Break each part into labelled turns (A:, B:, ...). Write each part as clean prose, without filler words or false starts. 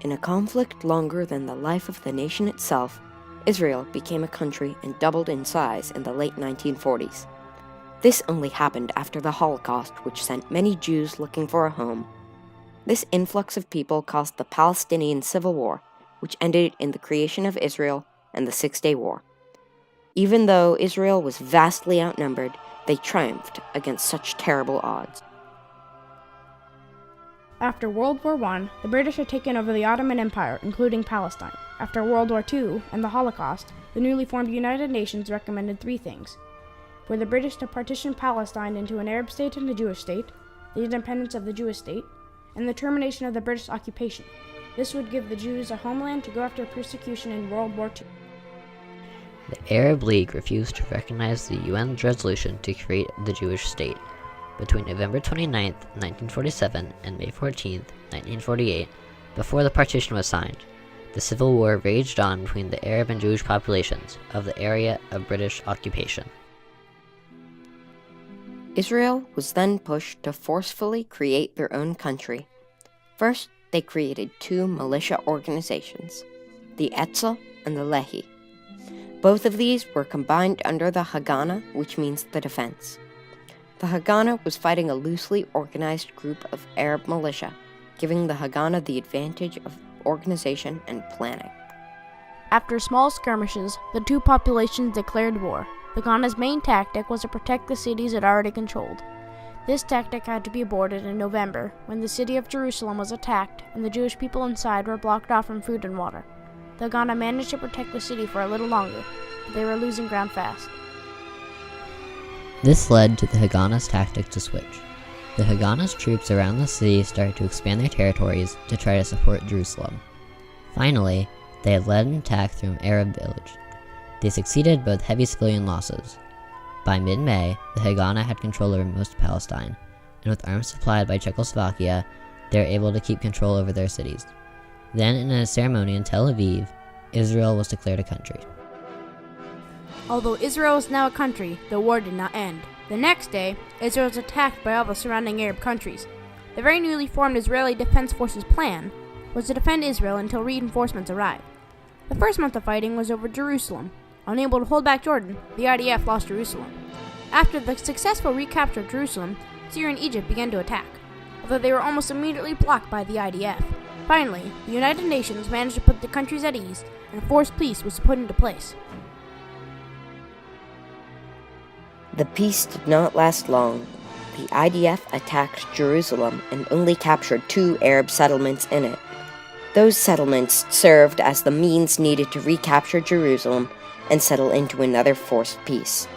A: In a conflict longer than the life of the nation itself, Israel became a country and doubled in size in the late 1940s. This only happened after the Holocaust, which sent many Jews looking for a home. This influx of people caused the Palestinian Civil War, which ended in the creation of Israel and the Six-Day War. Even though Israel was vastly outnumbered, they triumphed against such terrible odds.
B: After World War I, the British had taken over the Ottoman Empire, including Palestine. After World War II and the Holocaust, the newly formed United Nations recommended three things: for the British to partition Palestine into an Arab state and a Jewish state, the independence of the Jewish state, and the termination of the British occupation. This would give the Jews a homeland to go after persecution in World War II.
C: The Arab League refused to recognize the UN's resolution to create the Jewish state. Between November 29, 1947 and May 14, 1948, before the partition was signed, the civil war raged on between the Arab and Jewish populations of the area of British occupation.
A: Israel was then pushed to forcefully create their own country. First, they created two militia organizations, the Etzel and the Lehi. Both of these were combined under the Haganah, which means the defense. The Haganah was fighting a loosely organized group of Arab militia, giving the Haganah the advantage of organization and planning.
B: After small skirmishes, the two populations declared war. The Haganah's main tactic was to protect the cities it already controlled. This tactic had to be aborted in November, when the city of Jerusalem was attacked and the Jewish people inside were blocked off from food and water. The Haganah managed to protect the city for a little longer, but they were losing ground fast.
C: This led to the Haganah's tactic to switch. The Haganah's troops around the city started to expand their territories to try to support Jerusalem. Finally, they had led an attack through an Arab village. They succeeded but with heavy civilian losses. By mid-May, the Haganah had control over most of Palestine, and with arms supplied by Czechoslovakia, they were able to keep control over their cities. Then, in a ceremony in Tel Aviv, Israel was declared a country.
B: Although Israel is now a country, the war did not end. The next day, Israel was attacked by all the surrounding Arab countries. The very newly formed Israeli Defense Forces plan was to defend Israel until reinforcements arrived. The first month of fighting was over Jerusalem. Unable to hold back Jordan, the IDF lost Jerusalem. After the successful recapture of Jerusalem, Syria and Egypt began to attack, although they were almost immediately blocked by the IDF. Finally, the United Nations managed to put the countries at ease, and a forced peace was put into place.
A: The peace did not last long. The IDF attacked Jerusalem and only captured 2 Arab settlements in it. Those settlements served as the means needed to recapture Jerusalem and settle into another forced peace.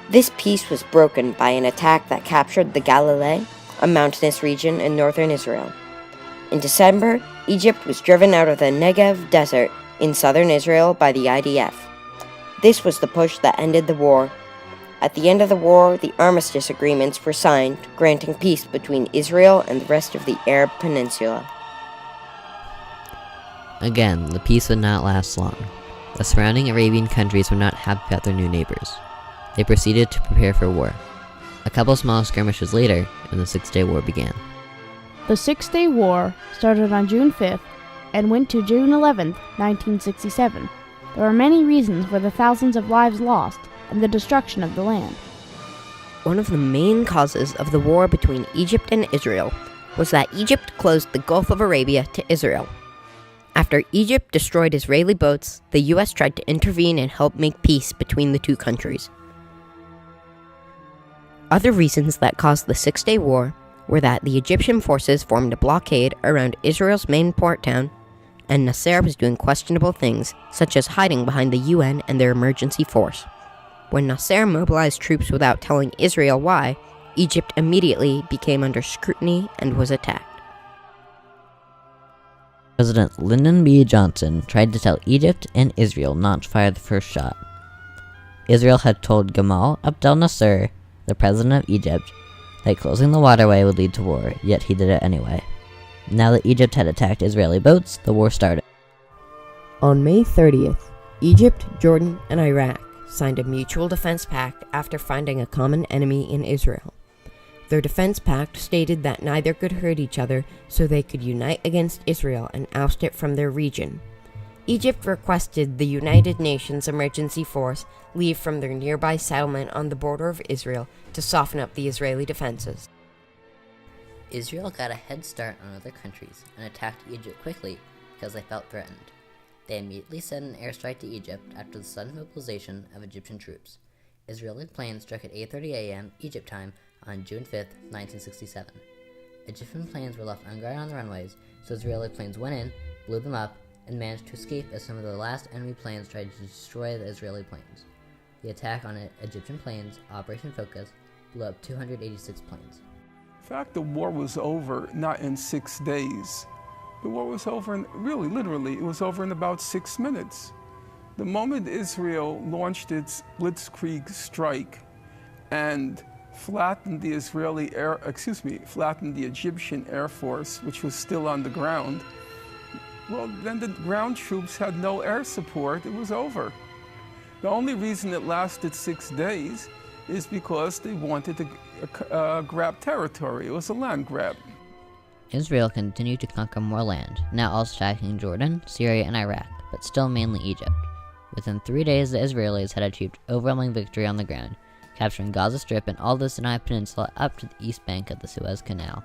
A: This peace was broken by an attack that captured the Galilee, a mountainous region in northern Israel. In December, Egypt was driven out of the Negev desert in southern Israel by the IDF. This was the push that ended the war. At the end of the war, the armistice agreements were signed, granting peace between Israel and the rest of the Arab Peninsula.
C: Again, the peace would not last long. The surrounding Arabian countries were not happy about their new neighbors. They proceeded to prepare for war. A couple small skirmishes later, and the Six-Day War began.
B: The Six-Day War started on June 5th and went to June 11th, 1967. There are many reasons for the thousands of lives lost and the destruction of the land.
A: One of the main causes of the war between Egypt and Israel was that Egypt closed the Gulf of Arabia to Israel. After Egypt destroyed Israeli boats, the U.S. tried to intervene and help make peace between the two countries. Other reasons that caused the Six-Day War were that the Egyptian forces formed a blockade around Israel's main port town, and Nasser was doing questionable things, such as hiding behind the UN and their emergency force. When Nasser mobilized troops without telling Israel why, Egypt immediately became under scrutiny and was attacked.
C: President Lyndon B. Johnson tried to tell Egypt and Israel not to fire the first shot. Israel had told Gamal Abdel Nasser, the president of Egypt, that closing the waterway would lead to war, yet he did it anyway. Now that Egypt had attacked Israeli boats, the war started.
A: On May 30th, Egypt, Jordan, and Iraq signed a mutual defense pact after finding a common enemy in Israel.
D: Their defense pact stated that neither could hurt each other, so they could unite against Israel and oust it from their region. Egypt requested the United Nations Emergency Force leave from their nearby settlement on the border of Israel to soften up the Israeli defenses.
C: Israel got a head start on other countries and attacked Egypt quickly because they felt threatened. They immediately sent an airstrike to Egypt after the sudden mobilization of Egyptian troops. Israeli planes struck at 8:30 a.m. Egypt time on June 5, 1967. Egyptian planes were left unguarded on the runways, so Israeli planes went in, blew them up, and managed to escape as some of the last enemy planes tried to destroy the Israeli planes. The attack on Egyptian planes, Operation Focus, blew up 286 planes.
E: In fact, the war was over not in 6 days. The war was over, literally, it was over in about 6 minutes. The moment Israel launched its blitzkrieg strike and flattened the flattened the Egyptian Air Force, which was still on the ground, well, then the ground troops had no air support. It was over. The only reason it lasted 6 days is because they wanted to grab territory. It was a land grab.
C: Israel continued to conquer more land, now also attacking Jordan, Syria, and Iraq, but still mainly Egypt. Within 3 days, the Israelis had achieved overwhelming victory on the ground, capturing Gaza Strip and all the Sinai Peninsula up to the east bank of the Suez Canal.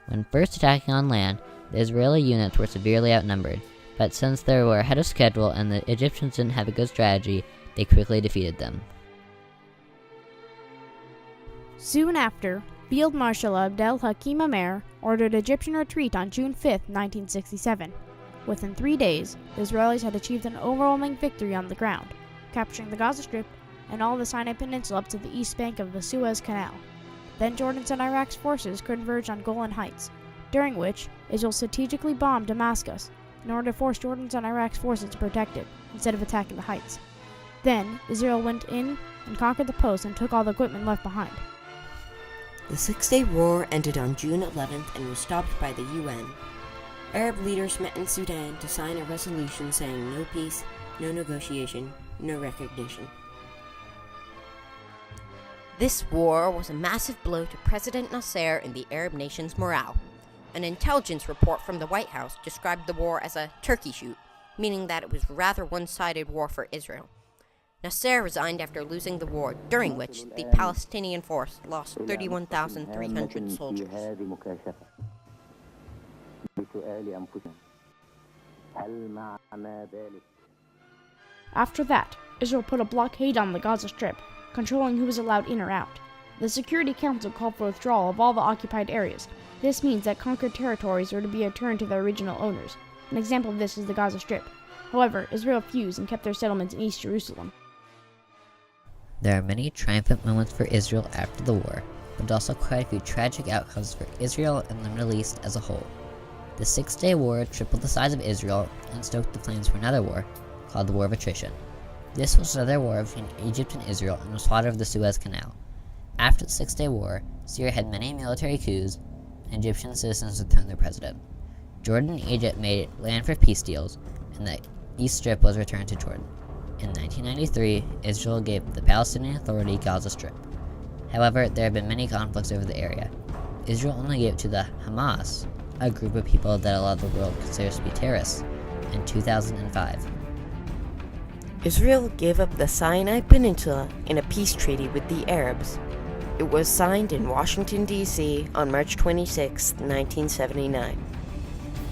C: When first attacking on land, the Israeli units were severely outnumbered, but since they were ahead of schedule and the Egyptians didn't have a good strategy, they quickly defeated them.
B: Soon after, Field Marshal Abdel Hakim Amer ordered Egyptian retreat on June 5, 1967. Within 3 days, the Israelis had achieved an overwhelming victory on the ground, capturing the Gaza Strip and all the Sinai Peninsula up to the east bank of the Suez Canal. Then Jordan's and Iraq's forces converged on Golan Heights, during which Israel strategically bombed Damascus in order to force Jordan's and Iraq's forces to protect it, instead of attacking the heights. Then, Israel went in and conquered the post and took all the equipment left behind.
D: The Six-Day War ended on June 11th and was stopped by the UN. Arab leaders met in Sudan to sign a resolution saying no peace, no negotiation, no recognition.
A: This war was a massive blow to President Nasser and the Arab nations' morale. An intelligence report from the White House described the war as a turkey shoot, meaning that it was a rather one-sided war for Israel. Nasser resigned after losing the war, during which the Palestinian force lost 31,300 soldiers.
B: After that, Israel put a blockade on the Gaza Strip, controlling who was allowed in or out. The Security Council called for withdrawal of all the occupied areas. This means that conquered territories are to be returned to their original owners. An example of this is the Gaza Strip. However, Israel refused and kept their settlements in East Jerusalem.
C: There are many triumphant moments for Israel after the war, but also quite a few tragic outcomes for Israel and the Middle East as a whole. The Six-Day War tripled the size of Israel and stoked the flames for another war, called the War of Attrition. This was another war between Egypt and Israel and was fought over the Suez Canal. After the Six-Day War, Syria had many military coups, and Egyptian citizens returned their president. Jordan and Egypt made land for peace deals, and the East Strip was returned to Jordan. In 1993, Israel gave the Palestinian Authority Gaza Strip. However, there have been many conflicts over the area. Israel only gave it to the Hamas, a group of people that a lot of the world considers to be terrorists, in 2005.
D: Israel gave up the Sinai Peninsula in a peace treaty with the Arabs. It was signed in Washington, D.C. on March 26, 1979.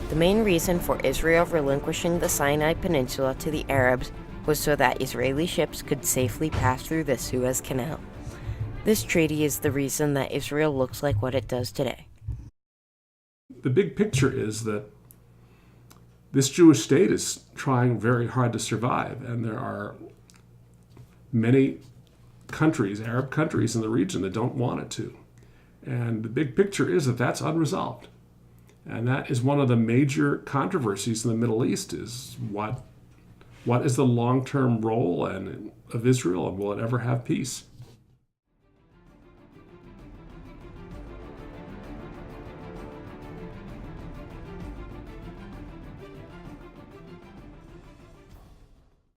D: The main reason for Israel relinquishing the Sinai Peninsula to the Arabs was so that Israeli ships could safely pass through the Suez Canal. This treaty is the reason that Israel looks like what it does today.
F: The big picture is that this Jewish state is trying very hard to survive, and there are many countries, Arab countries in the region, that don't want it to. And the big picture is that that's unresolved. And that is one of the major controversies in the Middle East, is what is the long-term role of Israel, and will it ever have peace?